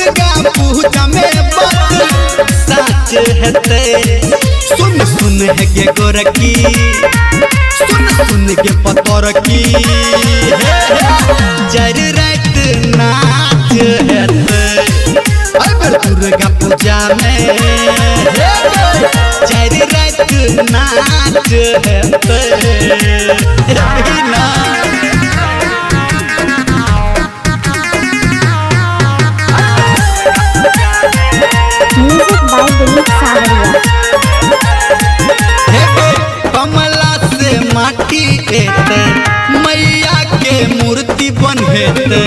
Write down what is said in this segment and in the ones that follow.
दुर्गा पूजा में बात सच हेते। सुन सुन है गे गोरकी, सुन सुन गे पतरकी, जर रात नाच हेते। अब दुर्गा पूजा में जर रात नाच हेते। म्यूजिक बाय दिलीप सावरिया। कमला से माटी एते मैया के मूर्ति बनेते।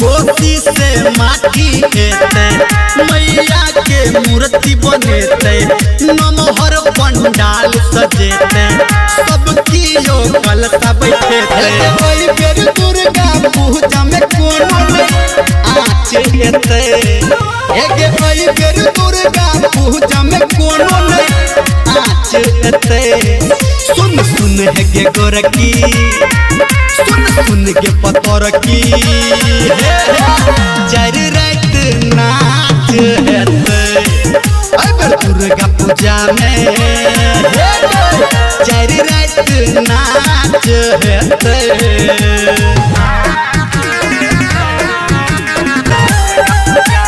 कोसी से माटी एते मैया के मूर्ति बनेते। नमहर पंडाल सजेते सबकी यो कलसा बैठेते। कोई बेर दुर्गा पूजा में कोनो आँच हेते। एगे कोई बेर दुर्गा पूजा में कोनो आँच हेते। सुन सुन है गे गोरकी, सुन सुन गे पतरकी, जर रात नाच हेते। अब दुर्गा पूजा में जर रात नाच हेते।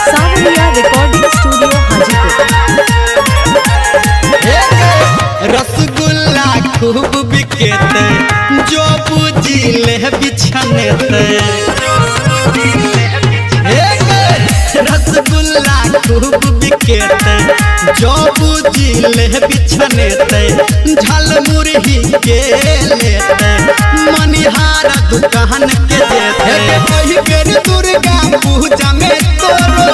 सावरिया रिकॉर्डिंग स्टूडियो हाजीपुर। रसगुल्ला खूब बिकेते जो बुझिले बिछनेते। रसगुल्ला खूब बिकेते जो बुझिले बिछनेते। झलमुरही के लेते मनिहार दुकान के देते। कही बेर दुर्गा पूजा में तोरो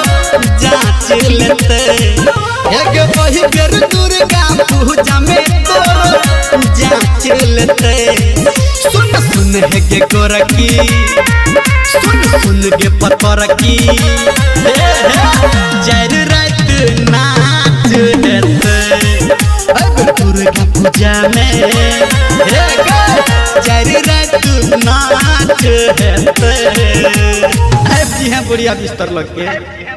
जांच लेते। एक कही बेर दुर्गा पूजा में तोरो जांच लेते। सुन सुन है गे गोरकी, सुन सुन गे पतरकी, जर रात नाच हेते। अब दुर्गा पूजा में जर रात नाच हेते। अब जी हैं बुढ़िया बिस्तर लग के।